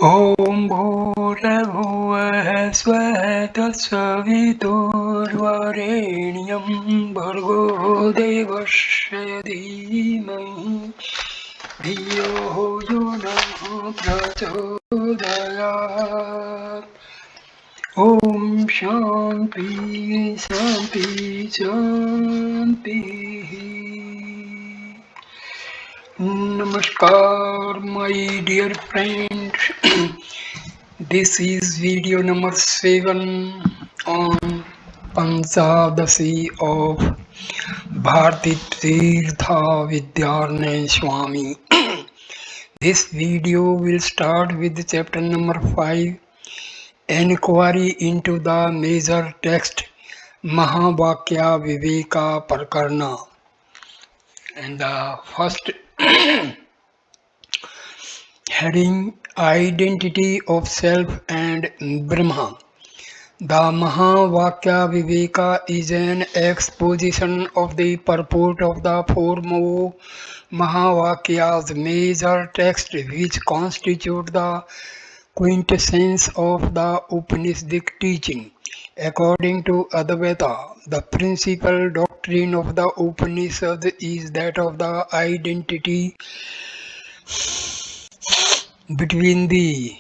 ॐ भूर्भुवः स्वः तत्सवितुर्वरेण्यं भर्गो देवस्य धीमहि धियो यो नः प्रचोदयात्। ॐ शान्ति शान्ति शान्तिः। Namaskar, my dear friends. This is video number 7 on Panchadasi of Bharti Tirtha Vidyarnaya Swami. This video will start with chapter number 5, Inquiry into the major text Mahavakya Viveka Panchakam. And the first heading, Identity of Self and Brahman. The Mahavakya Viveka is an exposition of the purport of the four Mahavakyas, major text which constitute the quintessence of the Upanishadic teaching. According to Advaita, the principal doctrine of the Upanishad is that of the identity between the.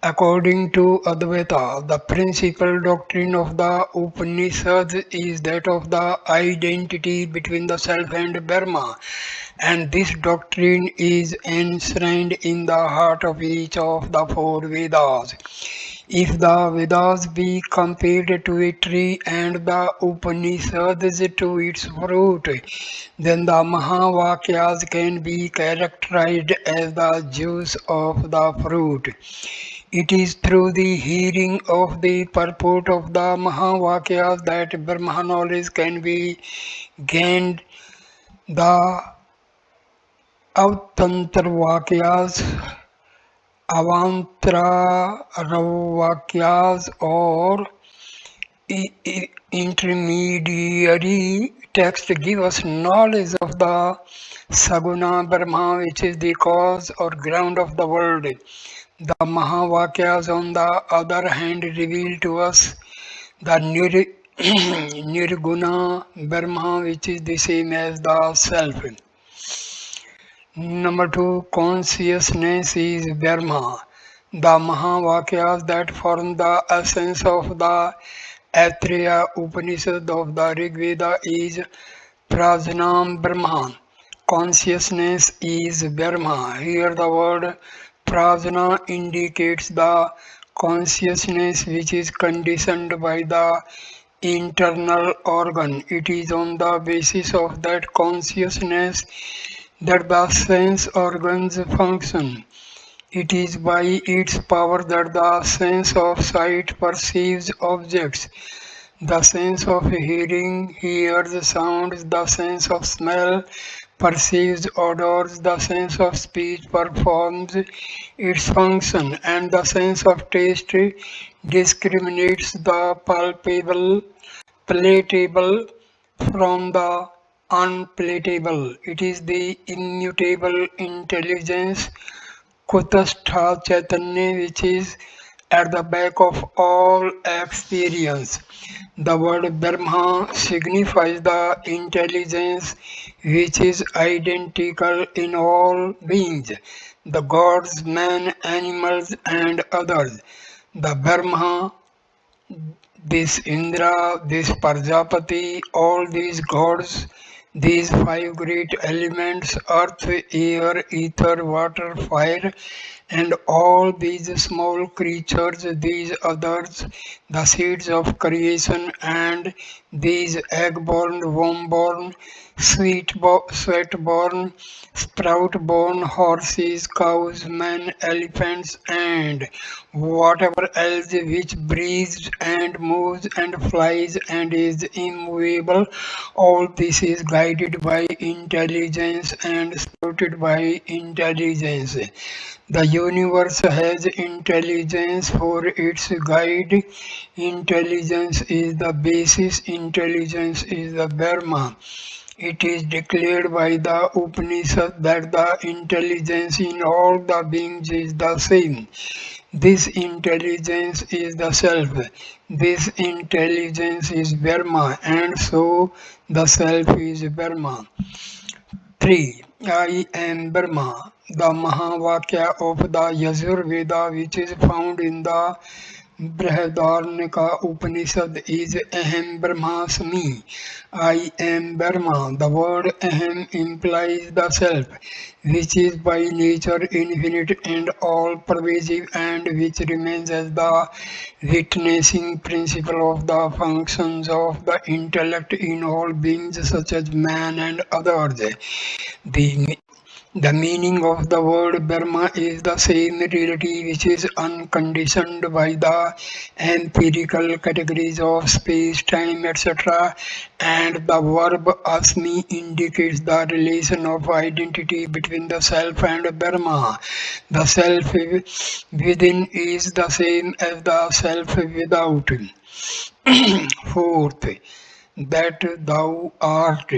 According to Advaita, the principal doctrine of the Upanishads is that of the identity between the self and Brahman, and this doctrine is enshrined in the heart of each of the four Vedas. If the Vedas be compared to a tree and the Upanishads to its fruit, then the Mahavakyas can be characterized as the juice of the fruit. It is through the hearing of the purport of the Mahavakyas that Brahma knowledge can be gained. The Avantarvakyas, Avantaravakyas or intermediary text give us knowledge of the Saguna Brahma, which is the cause or ground of the world. The Mahavakyas, on the other hand, reveal to us the Nirguna Brahma, which is the same as the self. Number 2, consciousness is Brahma. The Mahavakyas that form the essence of the Aitreya Upanishad of the Rig Veda is Prajnam Brahman. Consciousness is Brahma. Here the word Prajna indicates the consciousness which is conditioned by the internal organ. It is on the basis of that consciousness that the sense organs function. It is by its power that the sense of sight perceives objects, the sense of hearing hears sounds, the sense of smell perceives odors, the sense of speech performs its function, and the sense of taste discriminates the palatable from the unpalatable. It is the immutable intelligence Kutastha Chaitanya which is at the back of all experience. The word Brahma signifies the intelligence which is identical in all beings, the gods, men, animals, and others. The Brahma, this Indra, this Prajapati, all these gods, these five great elements, earth, air, ether, water, fire, and all these small creatures, these others, the seeds of creation, and these egg-born, womb-born, sweat-born, sprout-born horses, cows, men, elephants, and whatever else which breathes and moves and flies and is immovable, all this is guided by intelligence and supported by intelligence. The universe has intelligence for its guide. Intelligence is the basis. Intelligence is the Brahma. It is declared by the Upanishad that the intelligence in all the beings is the same. This intelligence is the self. This intelligence is Brahma, and so the self is Brahma. 3. I am Brahma. The Mahavakya of the Yajur Veda, which is found in the Brihadaranyaka Upanishad, is Aham Brahmasmi. I am Brahma. The word Aham implies the self, which is by nature infinite and all pervasive, and which remains as the witnessing principle of the functions of the intellect in all beings, such as man and others. The the meaning of the word Brahma is the same reality which is unconditioned by the empirical categories of space, time, etc. And the verb asmi indicates the relation of identity between the self and Brahma. The self within is the same as the self without. Fourth, that thou art.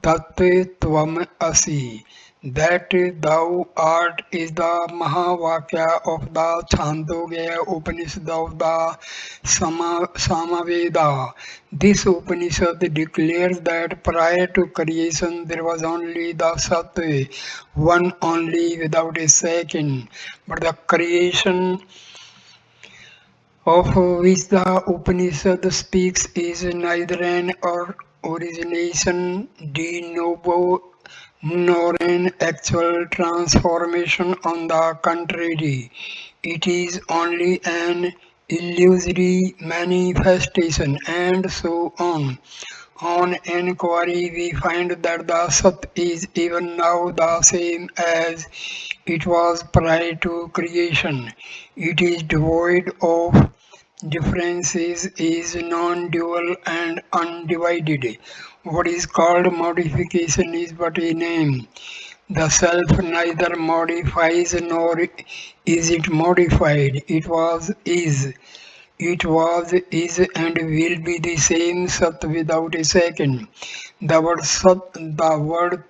Tat Tvam Asi. That thou art is the Mahavakya of the Chandogya Upanishad of the Samaveda. This Upanishad declares that prior to creation there was only the Sat, one only without a second. But the creation of which the Upanishad speaks is neither an origination de novo nor an actual transformation. On the contrary, it is only an illusory manifestation, and so on. On inquiry, we find that the Sat is even now the same as it was prior to creation. It is devoid of differences, is non-dual and undivided. What is called modification is but a name. The self neither modifies nor is it modified. Is, and will be the same Sat without a second. The word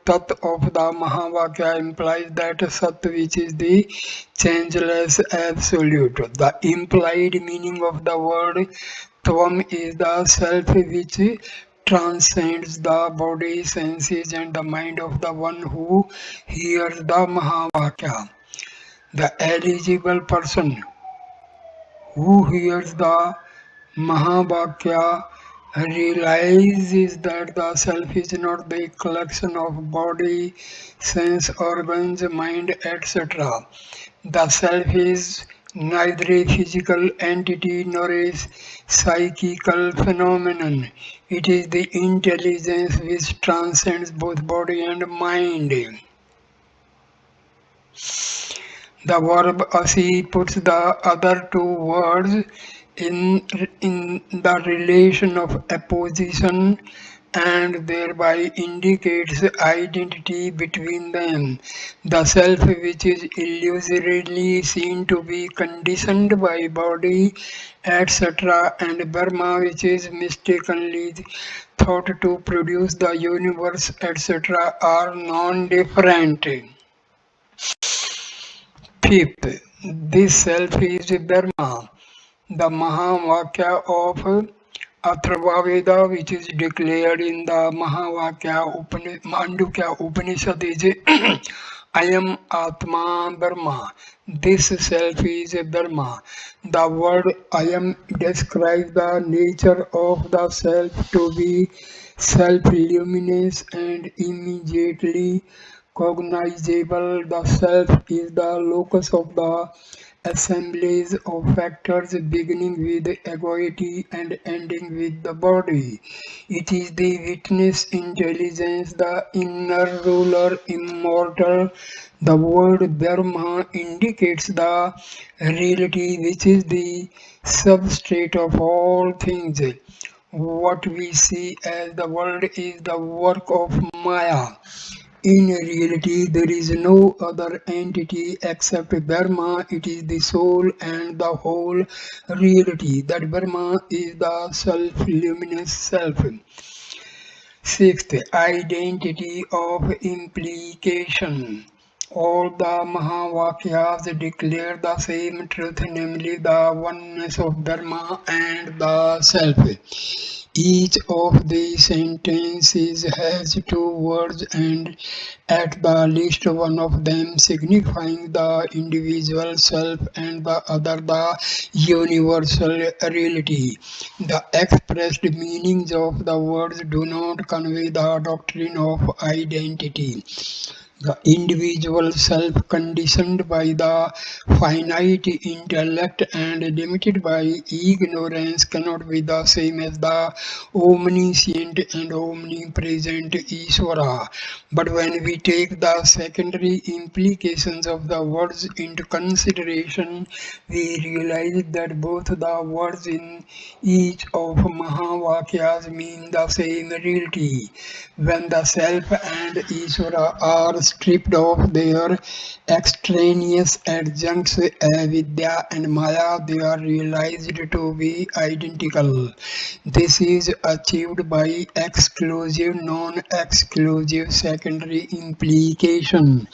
Tat of the Mahavakya implies that Sat, which is the changeless absolute. The implied meaning of the word Tvam is the self which transcends the body, senses, and the mind of the one who hears the Mahavakya. The eligible person who hears the Mahavakya realizes that the self is not the collection of body, sense organs, mind, etc. The self is neither a physical entity nor a psychical phenomenon. It is the intelligence which transcends both body and mind. The verb asi puts the other two words in the relation of opposition and thereby indicates identity between them. The self, which is illusorily seen to be conditioned by body, etc., and Brahma, which is mistakenly thought to produce the universe, etc., are non-different. Fifth, this self is Brahma. The Mahavakya of Atharva Veda, which is declared in the Mandukya Upanishad, is I am Atman Brahma. This self is Brahma. The word I am describes the nature of the self to be self-luminous and immediately cognizable. The self is the locus of the assemblies of factors beginning with egoity and ending with the body. It is the witness intelligence, the inner ruler, immortal. The word Brahma indicates the reality which is the substrate of all things. What we see as the world is the work of Maya. In reality, there is no other entity except Brahma. It is the soul and the whole reality. That Brahma is the self-luminous self. Sixth, identity of implication. All the Mahavakyas declare the same truth, namely the oneness of Dharma and the Self. Each of these sentences has two words and at the least one of them signifying the individual self and the other the universal reality. The expressed meanings of the words do not convey the doctrine of identity. The individual self, conditioned by the finite intellect and limited by ignorance, cannot be the same as the omniscient and omnipresent Ishvara. But when we take the secondary implications of the words into consideration, we realize that both the words in each of Mahavakyas mean the same reality. When the self and Ishvara are stripped of their extraneous adjuncts Vidya and Maya, they are realized to be identical. This is achieved by exclusive, non-exclusive secondary implication.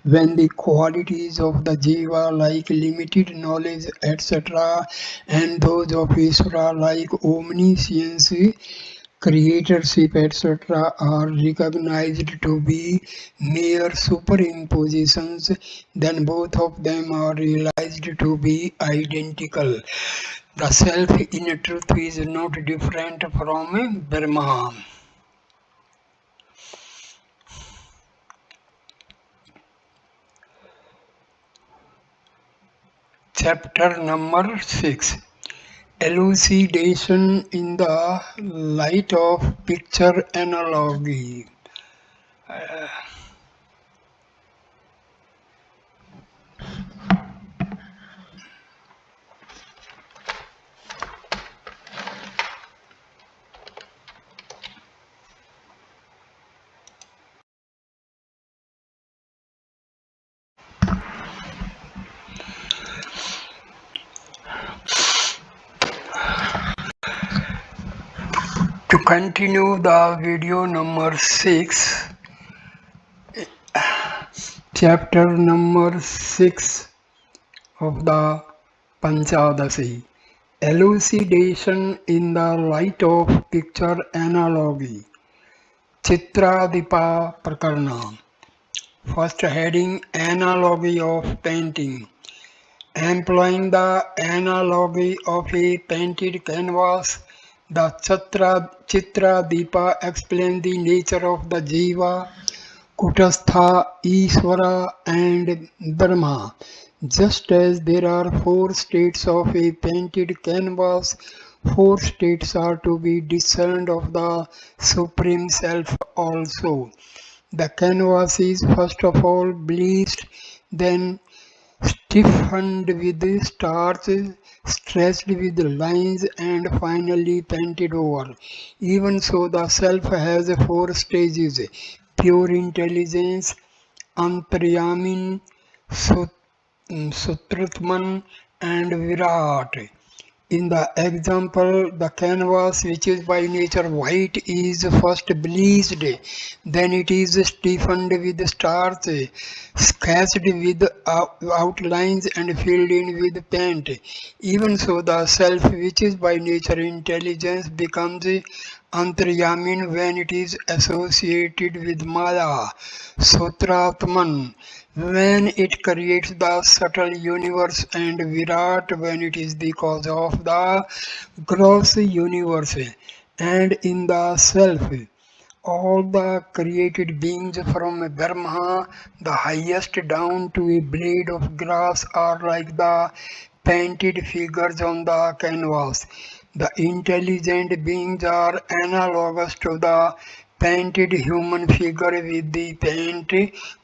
When the qualities of the Jiva like limited knowledge etc. and those of Ishvara like omniscience, creatorship, etc., are recognized to be mere superimpositions, then both of them are realized to be identical. The self in truth is not different from Brahman. Chapter number 6. Elucidation in the light of picture analogy. To continue the video number 6, chapter number 6 of the Panchadasi. Elucidation in the light of picture analogy. Chitra-dipa Prakarana. First heading, Analogy of painting. Employing the analogy of a painted canvas, the Chitra-dipa explains the nature of the Jiva, Kutastha, Ishvara and Brahma. Just as there are four states of a painted canvas, four states are to be discerned of the Supreme Self also. The canvas is first of all bleached, then stiffened with starch, stretched with lines, and finally painted over. Even so, the self has four stages: pure intelligence, Antaryamin, Sutratman, and Virat. In the example, the canvas, which is by nature white, is first bleached, then it is stiffened with starch, sketched with outlines, and filled in with paint. Even so, the self, which is by nature intelligence, becomes Antaryamin when it is associated with Maya, Sutratman when it creates the subtle universe, and Virat when it is the cause of the gross universe. And in the self, all the created beings from Brahma, the highest, down to a blade of grass are like the painted figures on the canvas. The intelligent beings are analogous to the painted human figure with the paint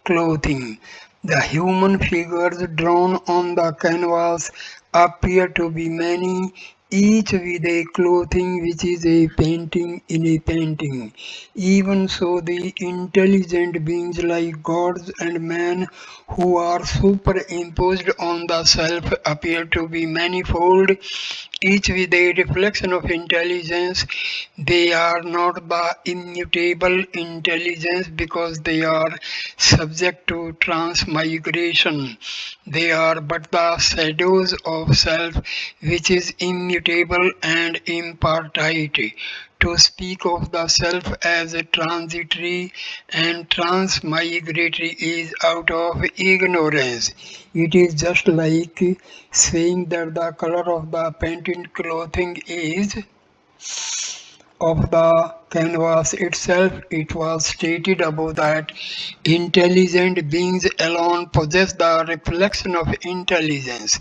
clothing. The human figures drawn on the canvas appear to be many, each with a clothing which is a painting in a painting. Even so, the intelligent beings like gods and men who are superimposed on the self appear to be manifold, each with a reflection of intelligence. They are not the immutable intelligence because they are subject to transmigration. They are but the shadows of self which is immutable and impartite. To speak of the self as transitory and transmigratory is out of ignorance. It is just like saying that the color of the painted clothing is of the canvas itself. It was stated above that intelligent beings alone possess the reflection of intelligence.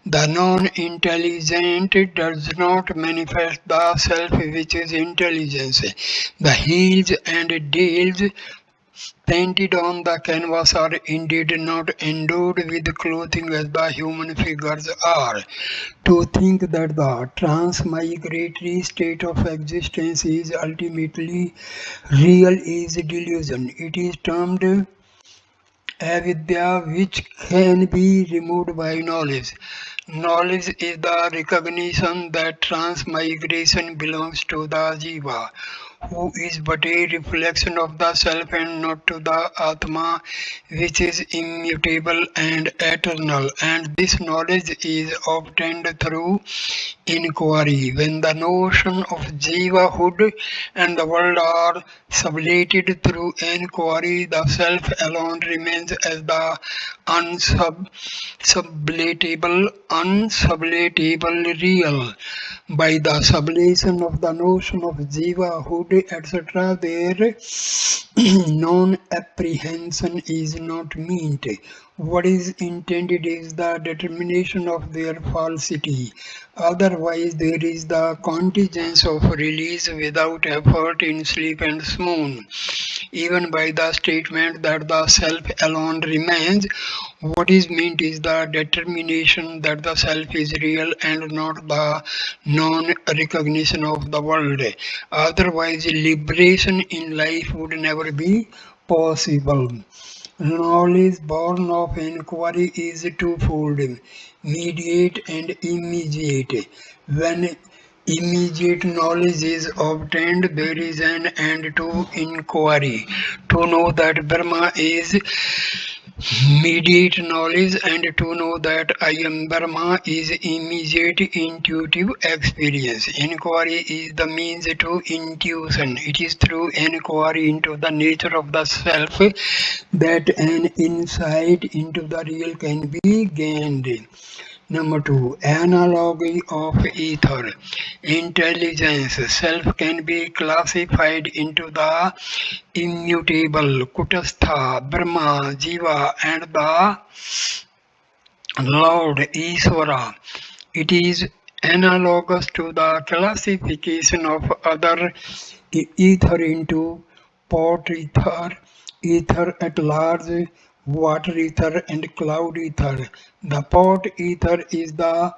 The non-intelligent does not manifest the self which is intelligence. The heels and tails painted on the canvas are indeed not endowed with clothing as the human figures are. To think that the transmigratory state of existence is ultimately real is delusion. It is termed avidya, which can be removed by knowledge. Knowledge is the recognition that transmigration belongs to the jiva, who is but a reflection of the self and not to the Atma, which is immutable and eternal. And this knowledge is obtained through inquiry. When the notion of jivahood and the world are sublated through inquiry, the self alone remains as the unsublatable real. By the sublation of the notion of jivahood, etc., their non-apprehension is not meant. What is intended is the determination of their falsity. Otherwise, there is the contingence of release without effort in sleep and swoon. Even by the statement that the self alone remains, what is meant is the determination that the self is real and not the non-recognition of the world. Otherwise, liberation in life would never be possible. Knowledge born of inquiry is twofold, mediate and immediate. When immediate knowledge is obtained, there is an end to inquiry. To know that Brahma is mediate knowledge, and to know that I am Brahma is immediate intuitive experience. Inquiry is the means to intuition. It is through inquiry into the nature of the self that an insight into the real can be gained. Number two, analogy of ether. Intelligence, self can be classified into the immutable, Kutastha, Brahma, Jiva, and the Lord Ishvara. It is analogous to the classification of other ether into pot ether, ether at large, water ether, and cloud ether. The pot ether is the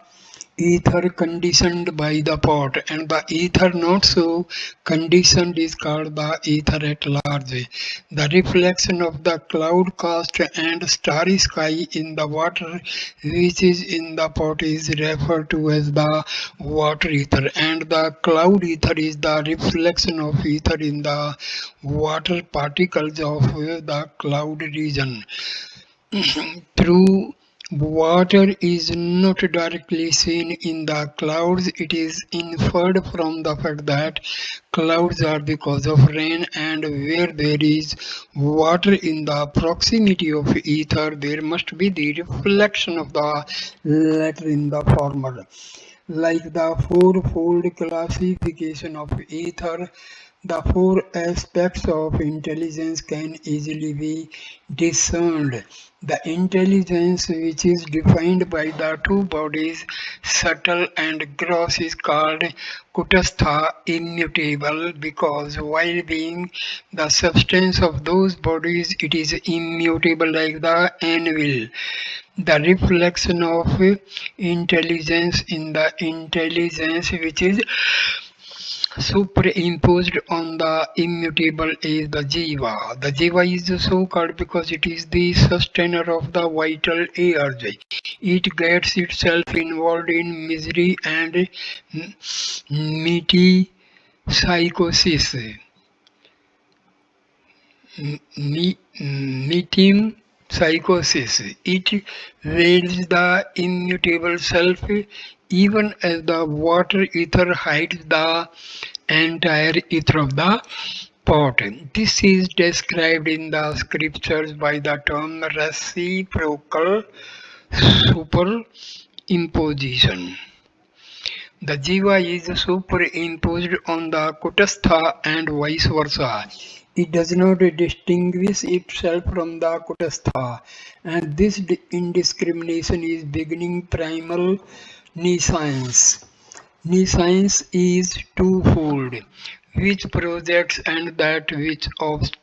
ether conditioned by the pot, and the ether not so conditioned is called the ether at large. The reflection of the cloud cast and starry sky in the water which is in the pot is referred to as the water ether, and the cloud ether is the reflection of ether in the water particles of the cloud region. Through water is not directly seen in the clouds, it is inferred from the fact that clouds are because of rain, and where there is water in the proximity of ether, there must be the reflection of the latter in the former. Like the fourfold classification of ether, the four aspects of intelligence can easily be discerned. The intelligence which is defined by the two bodies, subtle and gross, is called Kutastha, immutable, because while being the substance of those bodies, it is immutable like the anvil. The reflection of intelligence in the intelligence which is Superimposed on the immutable is the jiva. The jiva is so called because it is the sustainer of the vital urge. It gets itself involved in misery and metempsychosis. Metempsychosis. It veils the immutable self even as the water ether hides the entire ether of the pot. This is described in the scriptures by the term reciprocal superimposition. The jiva is superimposed on the kutastha and vice versa. It does not distinguish itself from the kutastha, and this indiscrimination is beginning primal nescience. Nescience is twofold, which projects and that which obscures.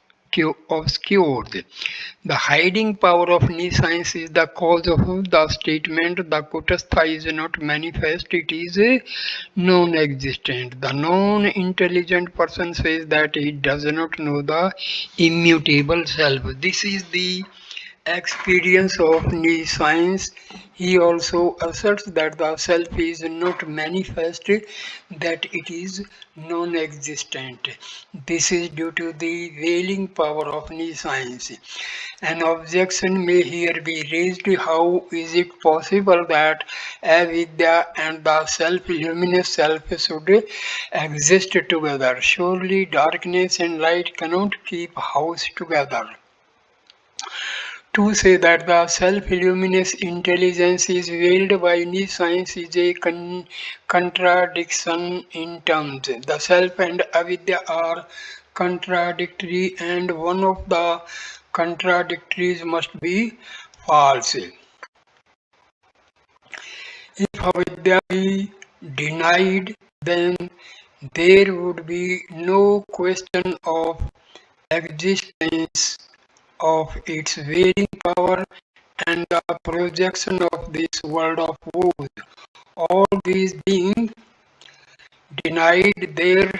The hiding power of nescience is the cause of the statement the kutastha is not manifest, it is non-existent. The non-intelligent person says that he does not know the immutable self. This is the experience of science. He also asserts that the self is not manifest, that it is non-existent. This is due to the veiling power of science. An objection may here be raised: how is it possible that avidya and the self, luminous self, should exist together? Surely darkness and light cannot keep house together. To say that the self-luminous intelligence is veiled by science is a contradiction in terms. The self and avidya are contradictory, and one of the contradictories must be false. If avidya be denied, then there would be no question of existence of its veiling power and the projection of this world of woes. All these being denied, there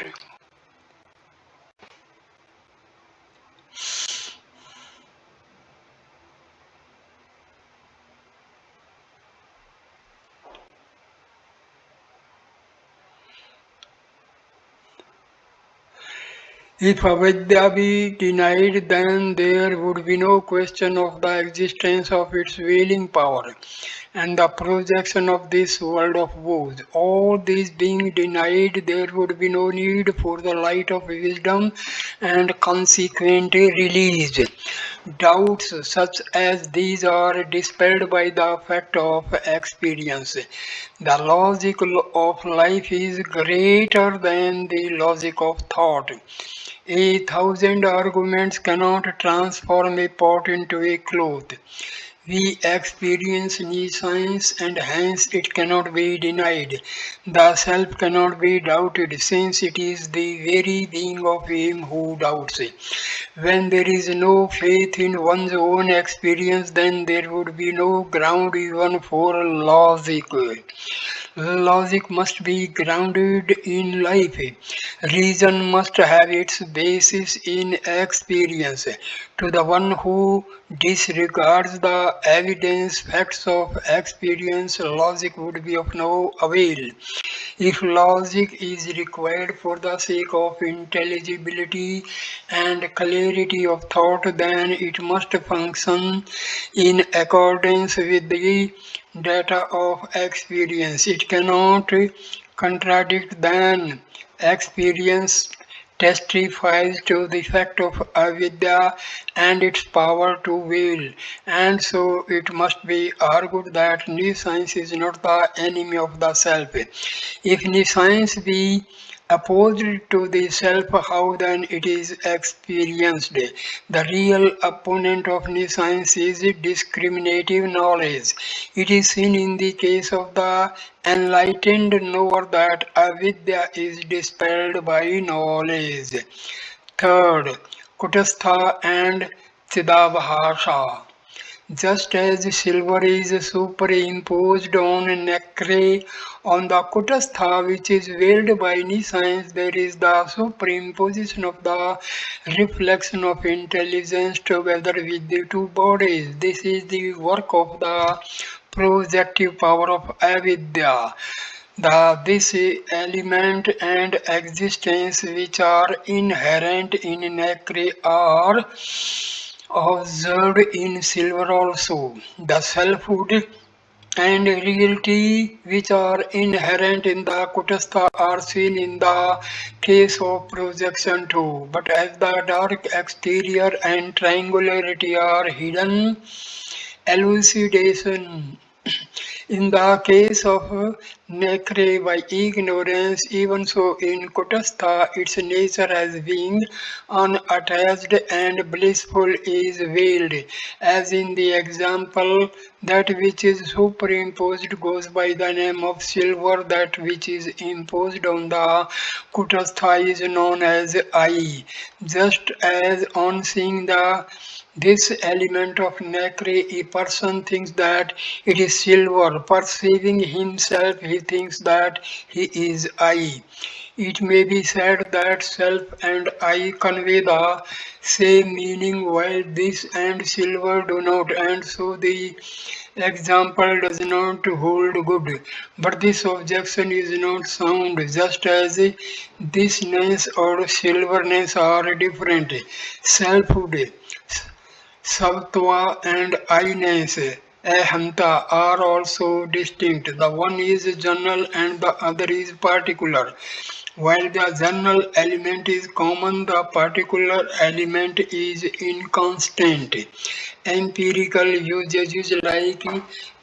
if avidya be denied, then there would be no question of the existence of its veiling power and the projection of this world of woes. All these being denied, there would be no need for the light of wisdom and consequently released. Doubts such as these are dispelled by the fact of experience. The logic of life is greater than the logic of thought. A thousand arguments cannot transform a pot into a cloth. We experience science and hence it cannot be denied. The self cannot be doubted since it is the very being of him who doubts. When there is no faith in one's own experience, then there would be no ground even for logic. Logic must be grounded in life. Reason must have its basis in experience. To the one who disregards the evidence facts of experience, logic would be of no avail. If logic is required for the sake of intelligibility and clarity of thought, then it must function in accordance with the data of experience. It cannot contradict then. Experience testifies to the fact of avidya and its power to will, and so it must be argued that nescience is not the enemy of the self. If nescience be opposed to the self, how then it is experienced? The real opponent of nescience is discriminative knowledge. It is seen in the case of the enlightened knower that avidya is dispelled by knowledge. Third, Kutastha and Chidabhasha. Just as silver is superimposed on nacre on the kutastha which is veiled by nescience, there is the superimposition of the reflection of intelligence together with the two bodies. This is the work of the projective power of avidya. This element and existence which are inherent in nacre are observed in silver also. The selfhood and reality which are inherent in the kutastha are seen in the case of projection too. But as the dark exterior and triangularity are hidden, elucidation in the case of Necre by ignorance, even so in Kutastha, its nature as being unattached and blissful is veiled, as in the example, that which is superimposed goes by the name of silver, that which is imposed on the Kutastha is known as I. Just as on seeing this element of nacre, a person thinks that it is silver. Perceiving himself, he thinks that he is I. It may be said that self and I convey the same meaning while this and silver do not, and so the example does not hold good. But this objection is not sound, just as thisness or silverness are different. Selfhood, Sattva and I-ness, ahanta, are also distinct. The one is general and the other is particular. While the general element is common, the particular element is inconstant. Empirical usages like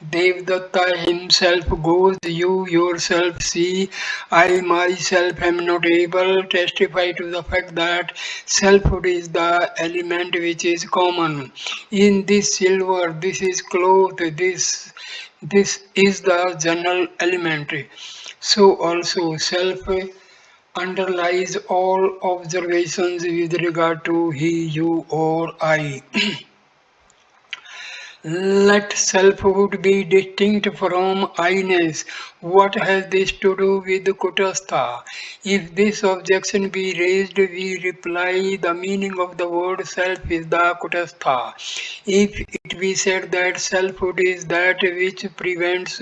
Devdatta himself goes, you yourself see, I myself am not able, testify to the fact that selfhood is the element which is common. In this silver, this is cloth, this is the general element. So also self underlies all observations with regard to he, you, or I. Let selfhood be distinct from I-ness. What has this to do with Kutastha? If this objection be raised, we reply the meaning of the word self is the Kutastha. If it be said that selfhood is that which prevents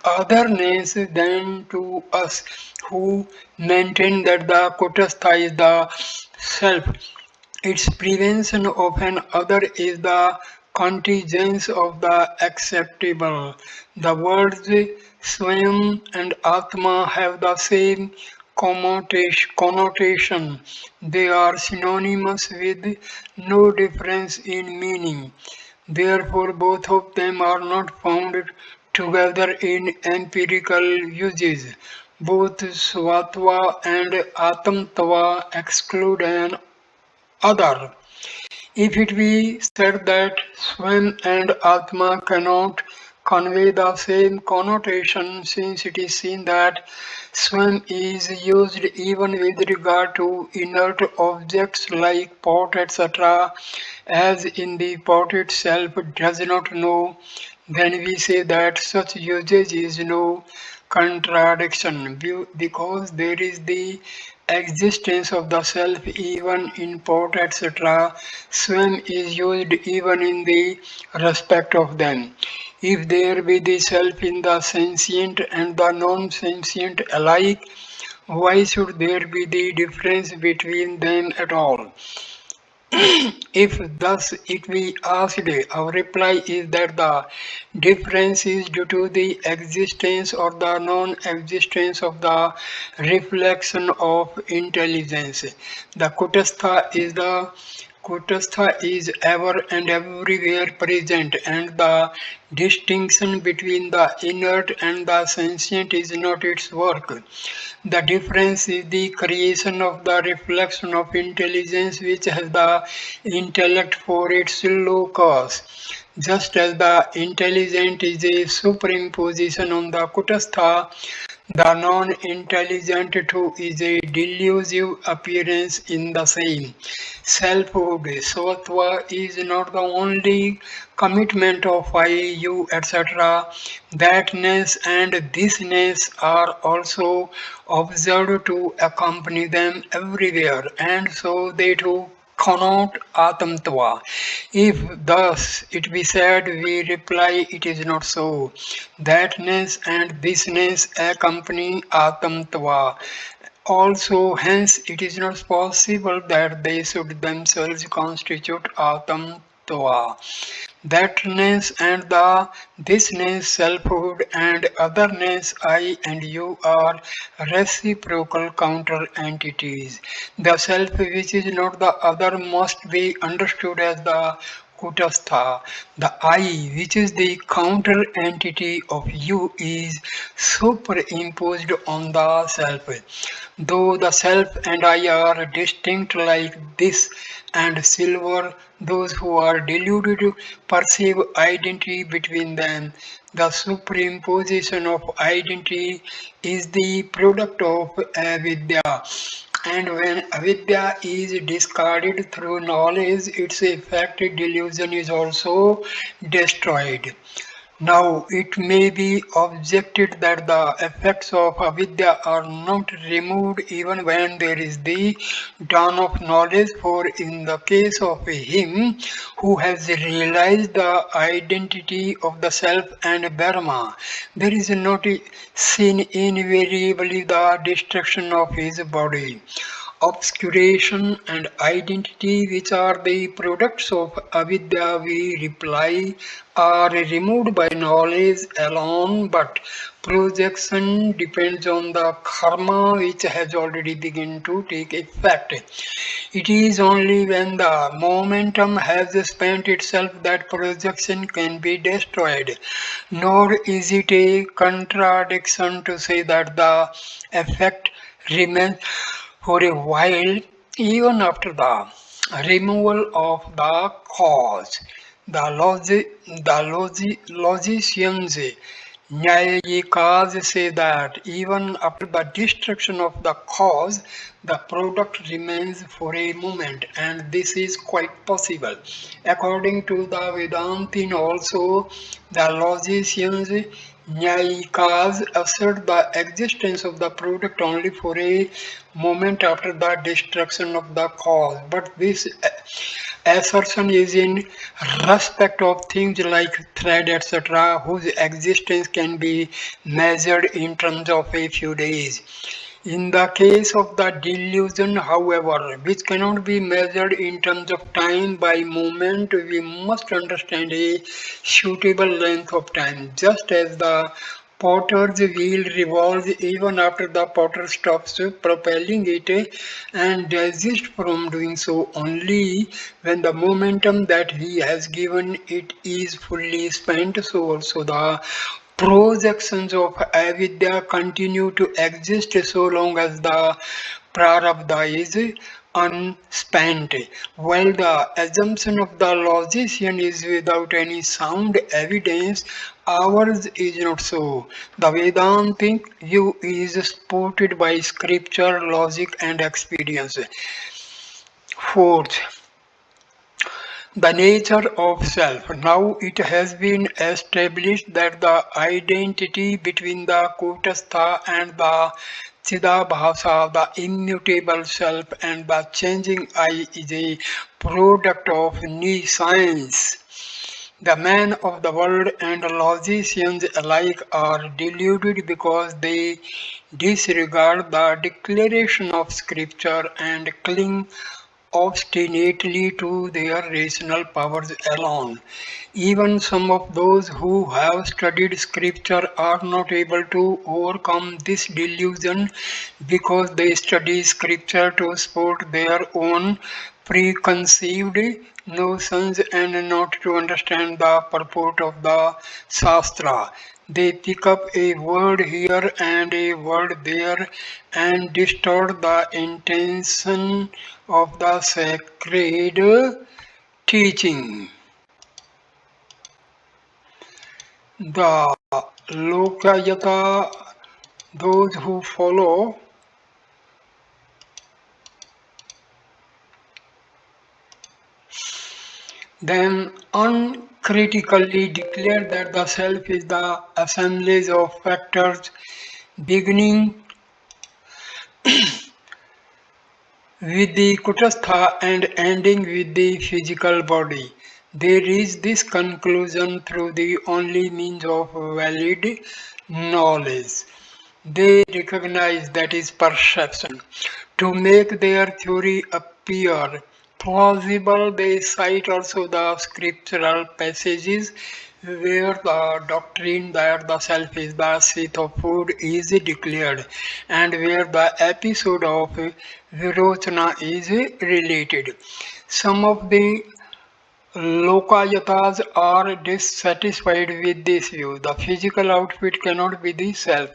otherness, then to us who maintain that the Kutastha is the self, its prevention of an other is the contingence of the acceptable. The words Swayam and Atma have the same connotation. They are synonymous with no difference in meaning. Therefore, both of them are not found together in empirical uses. Both Svatva and Atamtva exclude an other. If it be said that Swam and Atma cannot convey the same connotation, since it is seen that Swam is used even with regard to inert objects like pot, etc., as in the pot itself does not know, then we say that such usage is no contradiction, because there is the existence of the self even in pot, etc. Swam is used even in the respect of them. If there be the self in the sentient and the non-sentient alike, why should there be the difference between them at all? If thus it be asked, our reply is that the difference is due to the existence or the non-existence of the reflection of intelligence. The Kutastha is ever and everywhere present, and the distinction between the inert and the sentient is not its work. The difference is the creation of the reflection of intelligence which has the intellect for its locus. Just as the intelligent is a superimposition on the Kutastha, The non-intelligent too is a delusive appearance in the same. Selfhood, Sattva, is not the only commitment of I, you, etc. Thatness and thisness are also observed to accompany them everywhere, and so they too cannot atamtva. If thus it be said, we reply it is not so. Thatness and thisness accompany atamtva. Also, hence, it is not possible that they should themselves constitute atamtva. Thatness and the thisness, selfhood and otherness, I and you are reciprocal counter entities. The self which is not the other must be understood as the Kutastha. The I, which is the counter entity of you, is superimposed on the self. Though the self and I are distinct like this and silver, those who are deluded perceive identity between them. The superimposition of identity is the product of avidya. And when avidya is discarded through knowledge, its effect delusion is also destroyed. Now, it may be objected that the effects of avidya are not removed even when there is the dawn of knowledge, for in the case of him who has realized the identity of the self and Brahma, there is not seen invariably the destruction of his body. Obscuration and identity, which are the products of avidya, we reply, are removed by knowledge alone, but projection depends on the karma which has already begun to take effect. It is only when the momentum has spent itself that projection can be destroyed. Nor is it a contradiction to say that the effect remains for a while, even after the removal of the cause. Logicians, Nyayikas say that even after the destruction of the cause, the product remains for a moment, and this is quite possible. According to the Vedantin also, the logicians Nyayikas assert the existence of the product only for a moment after the destruction of the cause. But this assertion is in respect of things like thread, etc., whose existence can be measured in terms of a few days. In the case of the delusion, however, which cannot be measured in terms of time by moment, we must understand a suitable length of time, just as the potter's wheel revolves even after the potter stops propelling it and desists from doing so only when the momentum that he has given it is fully spent. So also the projections of avidya continue to exist so long as the prarabdha is unspent, while the assumption of the logician is without any sound evidence. Ours is not so. The Vedantic view is supported by scripture, logic, and experience. Fourth, the nature of self. Now it has been established that the identity between the Kutastha and the Chidabhasa, the immutable self, and the changing I is a product of new science. The men of the world and logicians alike are deluded because they disregard the declaration of scripture and cling obstinately to their rational powers alone. Even some of those who have studied scripture are not able to overcome this delusion because they study scripture to support their own preconceived notions and not to understand the purport of the Shastra. They pick up a word here and a word there and distort the intention of the sacred teaching. The Lokayata Those who follow them uncritically declare that the self is the assemblage of factors beginning with the kutastha and ending with the physical body. They reach this conclusion through the only means of valid knowledge. They recognize that is perception. To make their theory appear plausible, they cite also the scriptural passages where the doctrine that the self is the seat of food is declared and where the episode of Virochana is related. Some of the Lokayatas are dissatisfied with this view. The physical outfit cannot be the self.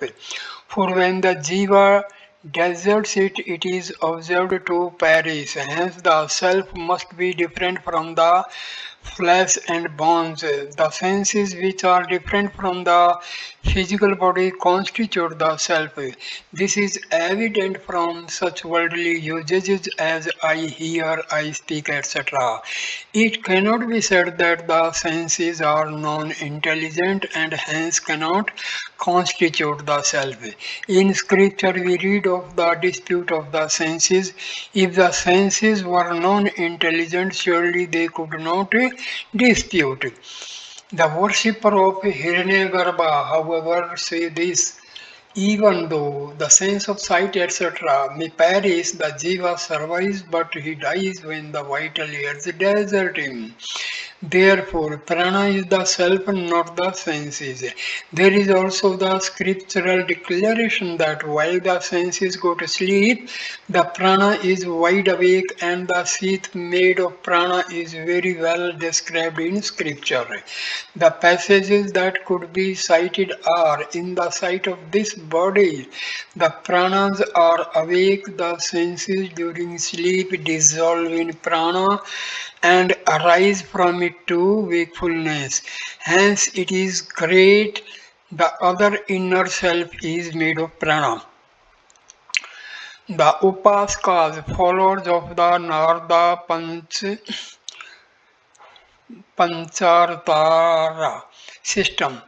For when the jiva deserts it, it is observed to perish. Hence, the self must be different from the flesh and bones. The senses which are different from the physical body constitute the self. This is evident from such worldly usages as I hear, I speak, etc. It cannot be said that the senses are non-intelligent and hence cannot constitute the self. In scripture we read of the dispute of the senses. If the senses were non-intelligent, surely they could not dispute. The worshipper of Hiranyagarbha, however, say this: even though the sense of sight, etc., may perish, the jiva survives, but he dies when the vital airs desert him. Therefore, prana is the self, not the senses. There is also the scriptural declaration that while the senses go to sleep, the prana is wide awake, and the seat made of prana is very well described in scripture. The passages that could be cited are: in the sight of this body, the pranas are awake, the senses during sleep dissolve in prana and arise from it to wakefulness. Hence, it is great. The other inner self is made of prana. The Upaskas, followers of the Narada Panchartara system,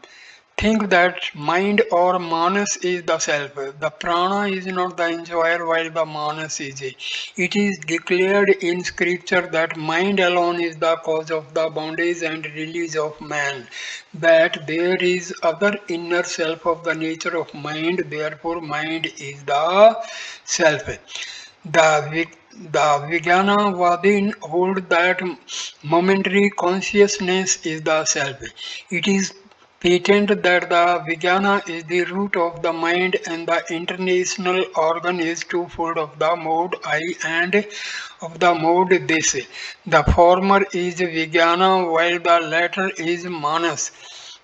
think that mind or manas is the self. The prana is not the enjoyer while the manas is. It is declared in scripture that mind alone is the cause of the bondage and release of man. That there is other inner self of the nature of mind, therefore mind is the self. The Vijnanavadin hold that momentary consciousness is the self. It is patent that the Vijnana is the root of the mind and the international organ is twofold of the mode I and of the mode this. The former is Vijnana while the latter is Manas.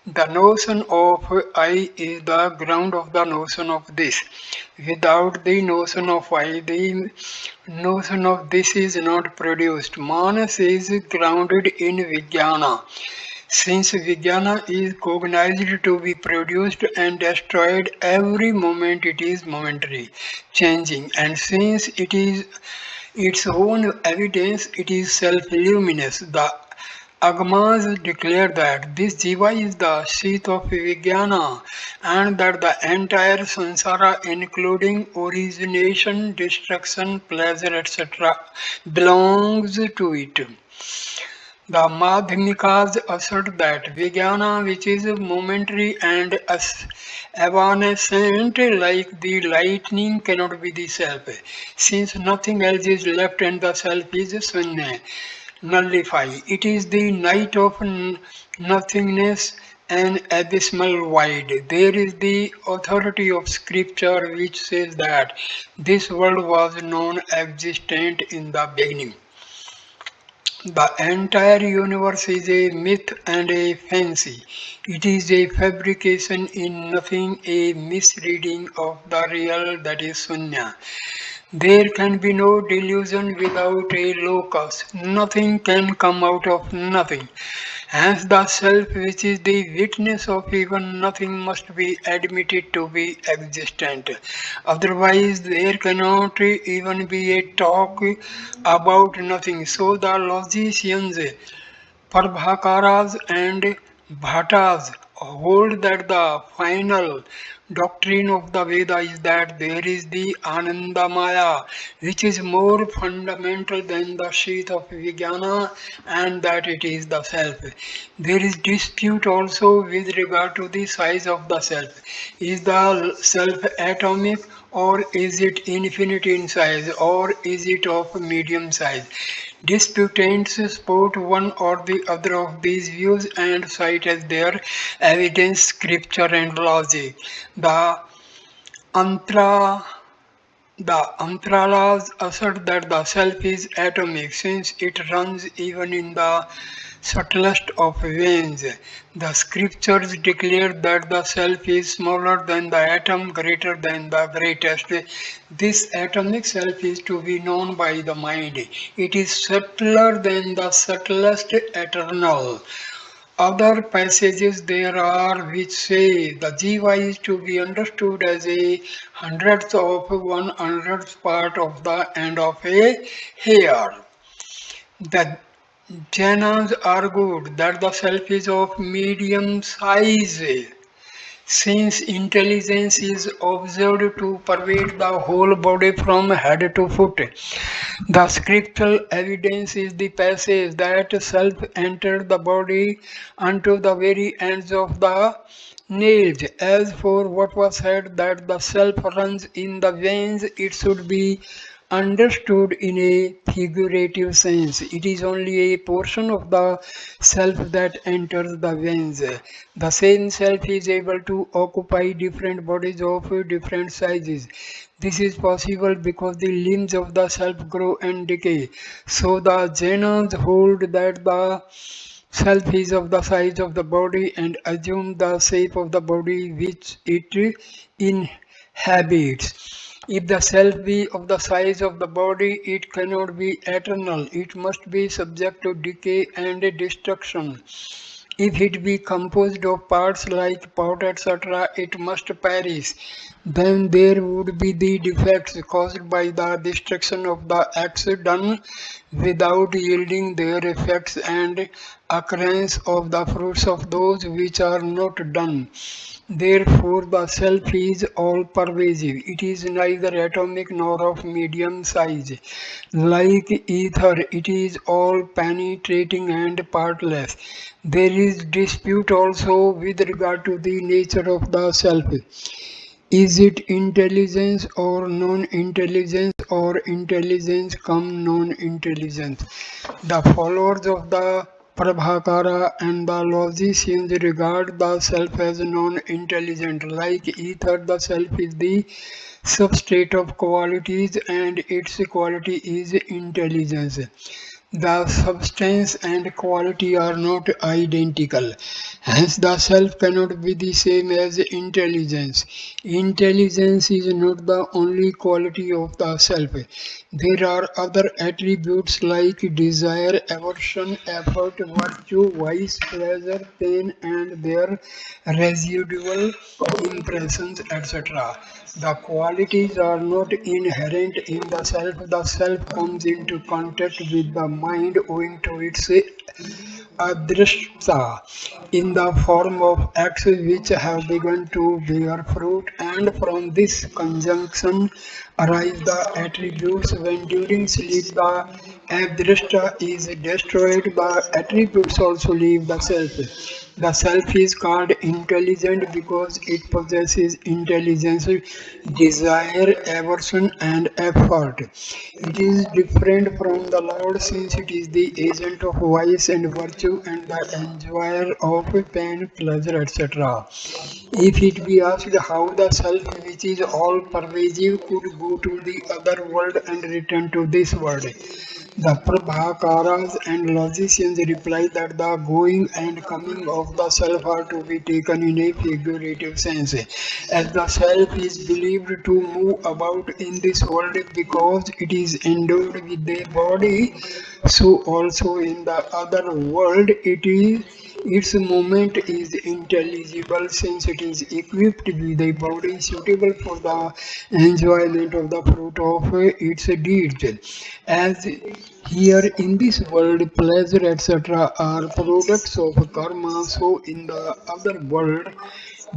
The notion of I is the ground of the notion of this. Without the notion of I, the notion of this is not produced. Manas is grounded in Vijnana. Since Vijnana is cognized to be produced and destroyed every moment, it is momentary, changing, and since it is its own evidence, it is self-luminous. The Agamas declare that this jiva is the seat of Vijnana and that the entire samsara, including origination, destruction, pleasure, etc., belongs to it. The Madhyamikas assert that Vijnana, which is momentary and evanescent like the lightning, cannot be the self, since nothing else is left and the self is Sunya, nullify. It is the night of nothingness, an abysmal void. There is the authority of scripture which says that this world was non-existent in the beginning. The entire universe is a myth and a fancy. It is a fabrication in nothing, a misreading of the real, that is Sunya. There can be no delusion without a locus. Nothing can come out of nothing. Hence, the self, which is the witness of even nothing, must be admitted to be existent. Otherwise, there cannot even be a talk about nothing. So, the logicians Prabhakaras and Bhattas hold that the final doctrine of the Veda is that there is the Ananda Maya, which is more fundamental than the sheath of Vijnana, and that it is the self. There is dispute also with regard to the size of the self. Is the self atomic, or is it infinite in size, or is it of medium size? Disputants support one or the other of these views and cite as their evidence scripture and logic. Antra, the Antralas assert that the self is atomic since it runs even in the subtlest of veins. The scriptures declare that the self is smaller than the atom, greater than the greatest. This atomic self is to be known by the mind. It is subtler than the subtlest eternal. Other passages there are which say the jiva is to be understood as a hundredth of 100th part of the end of a hair. The Jainas argued that the self is of medium size since intelligence is observed to pervade the whole body from head to foot. The scriptural evidence is the passage that self entered the body unto the very ends of the nails. As for what was said that the self runs in the veins, it should be understood in a figurative sense. It is only a portion of the self that enters the veins. The same self is able to occupy different bodies of different sizes. This is possible because the limbs of the self grow and decay. So the Jainas hold that the self is of the size of the body and assume the shape of the body which it inhabits. If the self be of the size of the body, it cannot be eternal. It must be subject to decay and destruction. If it be composed of parts like pot, etc., it must perish. Then there would be the defects caused by the destruction of the acts done without yielding their effects and occurrence of the fruits of those which are not done. Therefore, the self is all pervasive. It is neither atomic nor of medium size. Like ether, it is all penetrating and partless. There is dispute also with regard to the nature of the self. Is it intelligence or non-intelligence, or intelligence come non-intelligence? The followers of the Prabhakara and the logicians regard the self as non-intelligent. Like ether, the self is the substrate of qualities and its quality is intelligence. The substance and quality are not identical. Hence, the self cannot be the same as intelligence. Intelligence is not the only quality of the self. There are other attributes like desire, aversion, effort, virtue, vice, pleasure, pain, and their residual impressions, etc. The qualities are not inherent in the self. The self comes into contact with the mind owing to its adrishta in the form of acts which have begun to bear fruit, and from this conjunction arise the attributes. When during sleep the adrishta is destroyed, the attributes also leave the self. The self is called intelligent because it possesses intelligence, desire, aversion, and effort. It is different from the Lord since it is the agent of vice and virtue and the enjoyer of pain, pleasure, etc. If it be asked how the self, which is all pervasive, could go to the other world and return to this world, The Prabhakaras and logicians reply that the going and coming of the self are to be taken in a figurative sense, as the self is believed to move about in this world because it is endowed with a body, so also in the other world its movement is intelligible since it is equipped with a body suitable for the enjoyment of the fruit of its deeds. As here in this world, pleasure etc. are products of karma, so in the other world,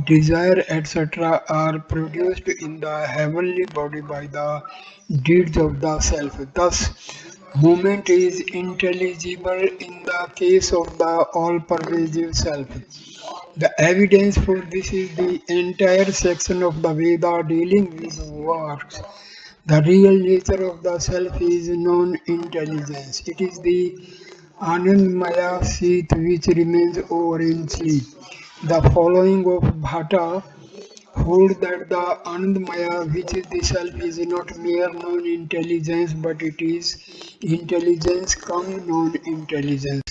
desire etc. are produced in the heavenly body by the deeds of the self. Thus, movement is intelligible in the case of the all-pervasive self. The evidence for this is the entire section of the Veda dealing with works. The real nature of the self is non-intelligence. It is the Anandmaya seat which remains over in sleep. The following of Bhatta hold that the Anandmaya, which is the self, is not mere non-intelligence, but it is intelligence come non-intelligence.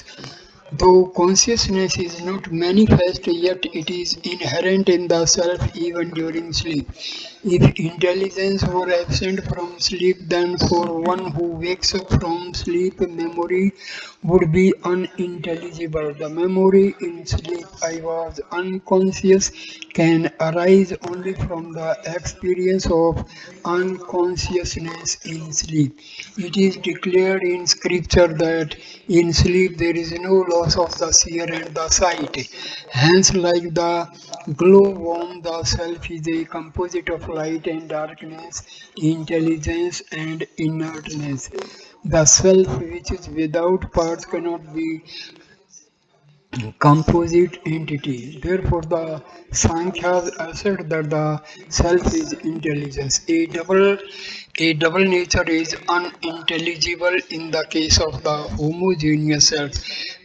Though consciousness is not manifest, yet it is inherent in the self even during sleep. If intelligence were absent from sleep, then for one who wakes up from sleep, memory would be unintelligible. The memory in sleep, I was unconscious, can arise only from the experience of unconsciousness in sleep. It is declared in scripture that in sleep there is no loss of the seer and the sight. Hence, like the glowworm, the self is a composite of light and darkness, intelligence and inertness. The self, which is without parts, cannot be composite entity. Therefore, the Sankhyas assert that the self is intelligence. A double nature is unintelligible in the case of the homogeneous self.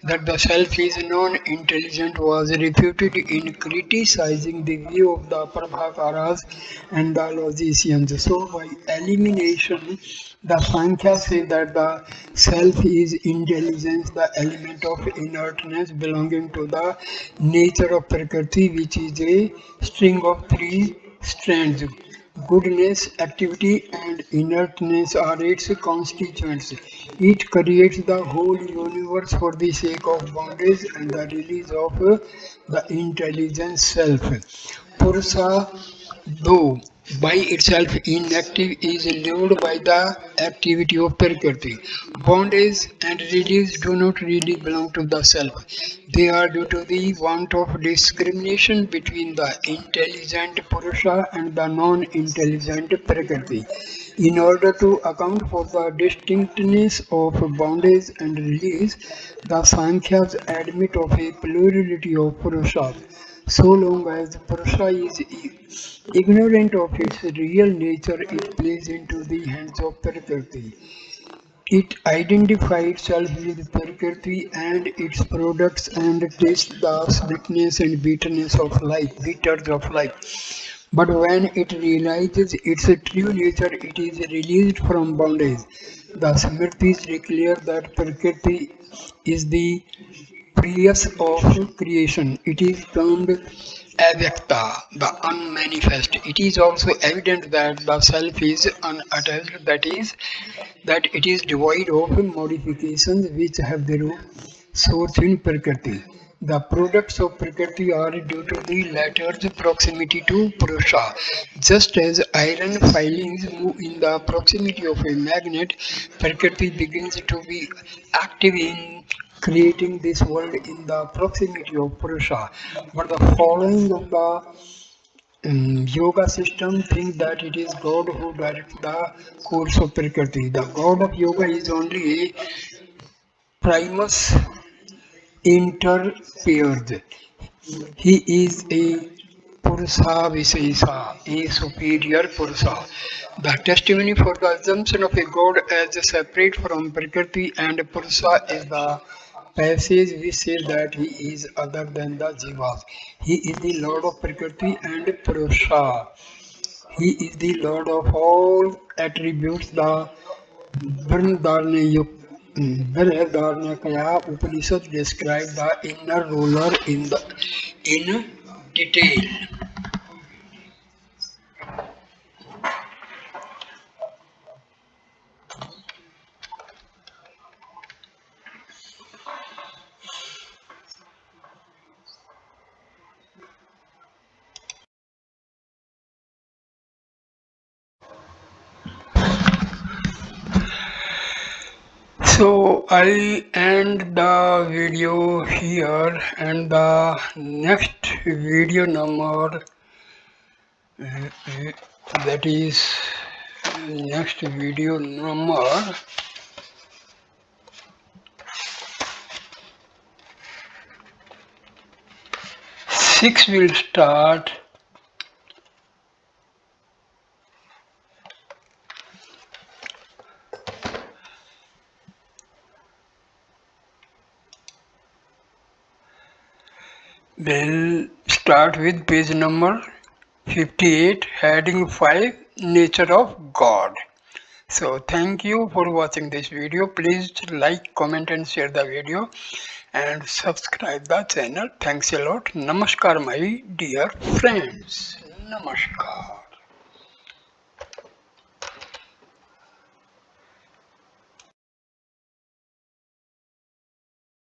That the self is non-intelligent was refuted in criticizing the view of the Prabhakaras and the logicians. So, by elimination, the Sankhya say that the self is intelligence, the element of inertness belonging to the nature of Prakriti, which is a string of three strands. Goodness, activity, and inertness are its constituents. It creates the whole universe for the sake of bondage and the release of the intelligent self. Purusha, though by itself inactive, is lured by the activity of Prakriti. Bondage and release do not really belong to the self. They are due to the want of discrimination between the intelligent Purusha and the non-intelligent Prakriti. In order to account for the distinctness of bondage and release, the Sankhyas admit of a plurality of Purushas. So long as Purusha is ignorant of its real nature, it plays into the hands of Prakriti. It identifies itself with Prakriti and its products and tastes the sweetness and bitters of life. But when it realizes its true nature, it is released from bondage. The Smritis declare that Prakriti is the previous of creation. It is termed avyakta, the unmanifest. It is also evident that the self is unattached, that it is devoid of modifications which have their source in Prakriti. The products of Prakriti are due to the latter's proximity to Purusha. Just as iron filings move in the proximity of a magnet, Prakriti begins to be active in creating this world in the proximity of Purusha. But the following of the yoga system think that it is God who directs the course of Prakriti. The God of yoga is only a primus inter pairs. He is a Purusha Visesa, a superior Purusha. The testimony for the assumption of a god as separate from Prakriti and Purusha is the passage which says that he is other than the Jivas. He is the Lord of Prakriti and Purusha. He is the Lord of all attributes, the Vidyarnaya Vidyarnaya Upanishad describe the inner ruler in detail. So I end the video here, and the next video number, that is next video number 6 will start. We'll start with page number 58, heading 5, Nature of God. So thank you for watching this video. Please like, comment and share the video and subscribe the channel. Thanks a lot. Namaskar my dear friends. Namaskar.